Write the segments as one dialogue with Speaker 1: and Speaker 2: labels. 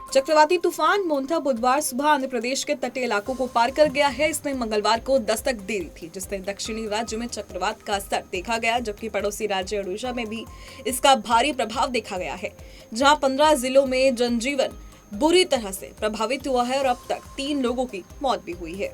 Speaker 1: चक्रवाती तूफान मोंथा बुधवार सुबह आंध्र प्रदेश के तटीय इलाकों को पार कर गया है। इसने मंगलवार को दस्तक दे दी थी, जिससे दक्षिणी राज्य में चक्रवात का असर देखा गया, जबकि पड़ोसी राज्य ओडिशा में भी इसका भारी प्रभाव देखा गया है, जहां 15 जिलों में जनजीवन बुरी तरह से प्रभावित हुआ है और अब तक 3 लोगों की मौत भी हुई है।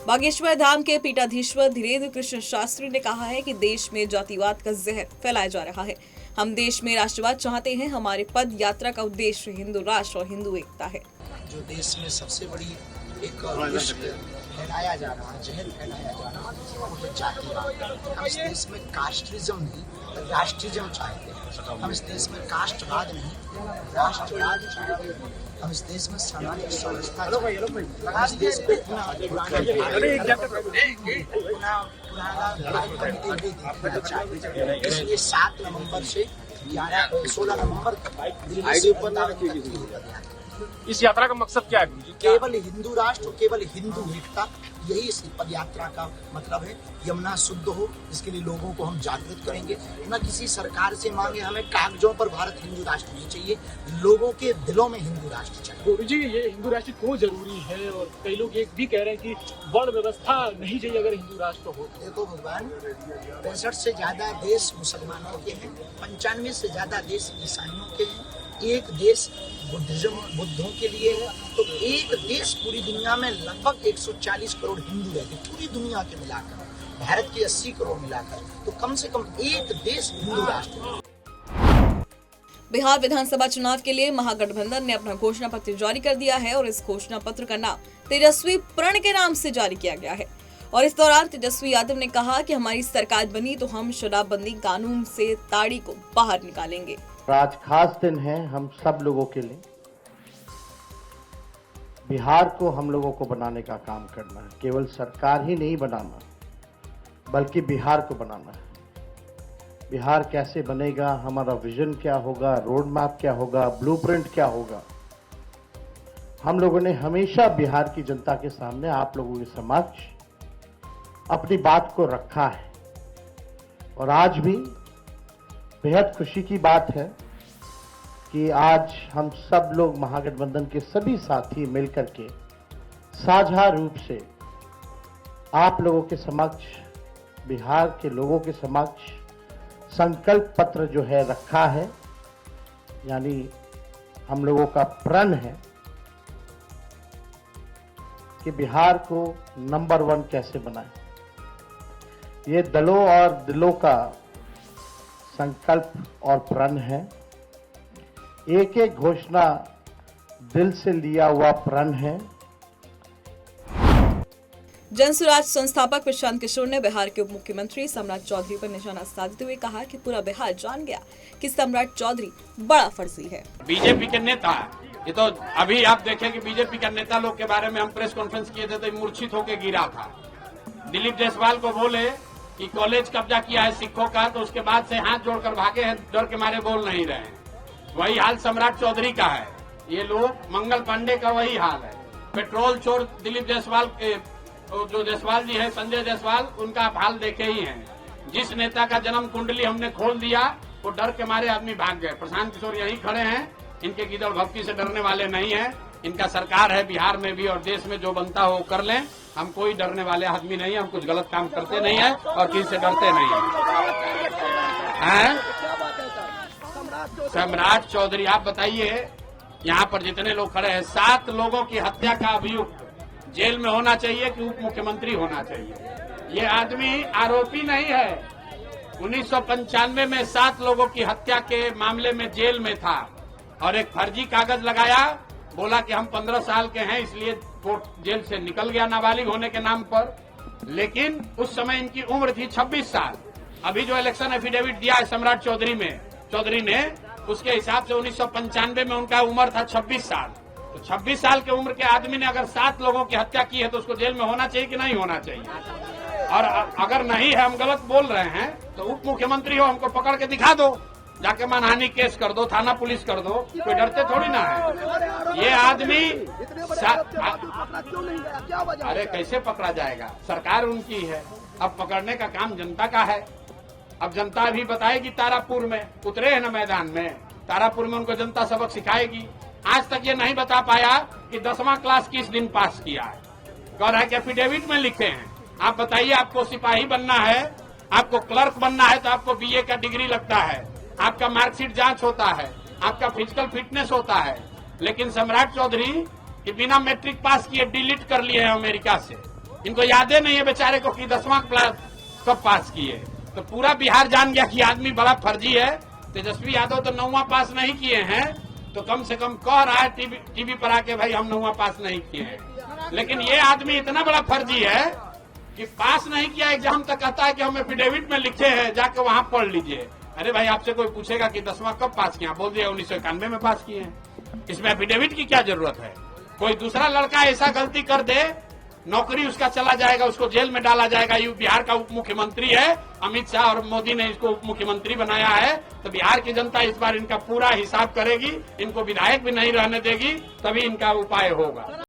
Speaker 1: बागेश्वर धाम के पीठाधीश्वर धीरेन्द्र कृष्ण शास्त्री ने कहा है कि देश में जातिवाद का जहर फैलाया जा रहा है। हम देश में राष्ट्रवाद चाहते हैं। हमारे पद यात्रा का उद्देश्य हिंदू राष्ट्र और हिंदू एकता है।
Speaker 2: जो देश में सबसे बड़ी एक विष फैलाया जा रहा है, जहर फैलाया जा रहा है, वो है जातिवाद। हम इस देश में कास्टिज्म नहीं, राष्ट्रिज्म चाहते हैं। हम इस देश में कास्टवाद नहीं, राष्ट्रवाद चाहते हैं। हम इस देश में सामाजिक समरसता चाहते हैं। हम इस देश को पुराना इसलिए 7 नवंबर से 16 नवंबर
Speaker 3: इस यात्रा का मकसद क्या है?
Speaker 2: केवल हिंदू राष्ट्र और केवल हिंदू एकता, यही इस पद यात्रा का मतलब है। यमुना शुद्ध हो, इसके लिए लोगों को हम जागृत करेंगे। न किसी सरकार से मांगे, हमें कागजों पर भारत हिंदू राष्ट्र नहीं चाहिए, लोगों के दिलों में हिंदू राष्ट्र चाहिए।
Speaker 3: गुरु जी, ये हिंदू राष्ट्र क्यों जरूरी है? और कई लोग ये भी कह रहे हैं कि वर्ण व्यवस्था नहीं चाहिए अगर हिंदू राष्ट्र हो।
Speaker 2: देखो भगवान, 65 से ज्यादा देश मुसलमानों के हैं, 95 से ज्यादा देश ईसाइयों के हैं, एक देश बुद्धों के लिए है। तो एक देश पूरी दुनिया में लगभग 140 करोड़ हिंदू रहते, पूरी दुनिया के मिलाकर, भारत के 80 करोड़ मिलाकर, तो कम से कम एक देश हिंदू राष्ट्र।
Speaker 1: बिहार विधानसभा चुनाव के लिए महागठबंधन ने अपना घोषणा पत्र जारी कर दिया है और इस घोषणा पत्र का नाम तेजस्वी प्रण के नाम से जारी किया गया है। और इस दौरान तेजस्वी यादव ने कहा कि हमारी सरकार बनी तो हम शराबबंदी कानून से ताड़ी को बाहर निकालेंगे।
Speaker 4: आज खास दिन है हम सब लोगों के लिए। बिहार को हम लोगों को बनाने का काम करना है। केवल सरकार ही नहीं बनाना, बल्कि बिहार को बनाना है। बिहार कैसे बनेगा, हमारा विजन क्या होगा, रोड मैप क्या होगा, ब्लूप्रिंट क्या होगा, हम लोगों ने हमेशा बिहार की जनता के सामने, आप लोगों के समक्ष अपनी बात को रखा है। और आज भी बेहद खुशी की बात है कि आज हम सब लोग महागठबंधन के सभी साथी मिलकर के साझा रूप से आप लोगों के समक्ष, बिहार के लोगों के समक्ष संकल्प पत्र जो है रखा है। यानी हम लोगों का प्रण है कि बिहार को नंबर 1 कैसे बनाएं। ये दलों और दिलों का संकल्प और प्रण है। एक एक घोषणा दिल से लिया हुआ प्रण है।
Speaker 1: जनसुराज संस्थापक प्रशांत किशोर ने बिहार के उप मुख्यमंत्री सम्राट चौधरी पर निशाना साधते हुए कहा कि पूरा बिहार जान गया कि सम्राट चौधरी बड़ा फर्जी है।
Speaker 5: बीजेपी के नेता, ये तो अभी आप देखें कि बीजेपी का नेता लोग के बारे में हम प्रेस कॉन्फ्रेंस किए थे तो मूर्छित होकर गिरा था। दिलीप जायसवाल को बोले कि कॉलेज कब्जा किया है सिखों का, तो उसके बाद से हाथ जोड़कर भागे हैं, डर के मारे बोल नहीं रहे हैं। वही हाल सम्राट चौधरी का है। ये लोग, मंगल पांडे का वही हाल है। पेट्रोल चोर दिलीप जायसवाल के, जो जायसवाल जी है, संजय जायसवाल, उनका आप हाल देखे ही हैं। जिस नेता का जन्म कुंडली हमने खोल दिया, वो डर के मारे आदमी भाग गए। प्रशांत किशोर यही खड़े हैं, इनके गिदड़ भक्ति से डरने वाले नहीं है। इनका सरकार है बिहार में भी, और देश में जो बनता हो कर लें। हम कोई डरने वाले आदमी नहीं है, हम कुछ गलत काम करते नहीं है और किसी से डरते नहीं है। सम्राट चौधरी, आप बताइए, यहाँ पर जितने लोग खड़े हैं, 7 लोगों की हत्या का अभियुक्त जेल में होना चाहिए कि उप मुख्यमंत्री होना चाहिए? ये आदमी आरोपी नहीं है। 1995 में 7 लोगों की हत्या के मामले में जेल में था और एक फर्जी कागज लगाया, बोला कि हम 15 साल के हैं, इसलिए कोर्ट जेल से निकल गया नाबालिग होने के नाम पर। लेकिन उस समय इनकी उम्र थी 26 साल। अभी जो इलेक्शन एफिडेविट दिया है सम्राट चौधरी ने, उसके हिसाब से 1995 में उनका उम्र था 26 साल। तो 26 साल के उम्र के आदमी ने अगर 7 लोगों की हत्या की है तो उसको जेल में होना चाहिए कि नहीं होना चाहिए? और अगर नहीं है, हम गलत बोल रहे हैं, तो उप मुख्यमंत्री हो, हमको पकड़ के दिखा दो, जाके मानहानि केस कर दो, थाना पुलिस कर दो, कोई डरते थोड़ी ना है। ये आदमी
Speaker 2: क्यों नहीं गया, क्या वजह?
Speaker 5: अरे कैसे पकड़ा जाएगा, सरकार उनकी है, अब पकड़ने का काम जनता का है। अब जनता भी बताएगी, तारापुर में उतरे हैं ना मैदान में, तारापुर में उनको जनता सबक सिखाएगी। आज तक ये नहीं बता पाया कि 10वां क्लास किस दिन पास किया है, कह रहा है कि एफिडेविट में लिखे हैं। आप बताइए, आपको सिपाही बनना है, आपको क्लर्क बनना है तो आपको बीए का डिग्री लगता है, आपका मार्कशीट जांच होता है, आपका फिजिकल फिटनेस होता है। लेकिन सम्राट चौधरी कि बिना मैट्रिक पास किए डिलीट कर लिए हैं अमेरिका से, इनको यादें नहीं है बेचारे को कि 10वां क्लास कब पास किए। तो पूरा बिहार जान गया कि आदमी बड़ा फर्जी है। तेजस्वी यादव तो 9वां पास नहीं किए हैं, तो कम से कम कह रहा है टीवी पर आके भाई हम 9वां पास नहीं किए हैं। लेकिन ये आदमी इतना बड़ा फर्जी है कि पास नहीं किया एग्जाम तक कहता है कि हम एफिडेविट में लिखे हैं, जाके वहां पढ़ लीजिए। अरे भाई, आपसे कोई पूछेगा कि 10वां कब पास किया, बोल दिया 1991 में पास किए हैं। इसमें एफिडेविट की क्या जरूरत है? कोई दूसरा लड़का ऐसा गलती कर दे, नौकरी उसका चला जाएगा, उसको जेल में डाला जाएगा। ये बिहार का उप मुख्यमंत्री है, अमित शाह और मोदी ने इसको उप मुख्यमंत्री बनाया है। तो बिहार की जनता इस बार इनका पूरा हिसाब करेगी, इनको विधायक भी नहीं रहने देगी, तभी इनका उपाय होगा।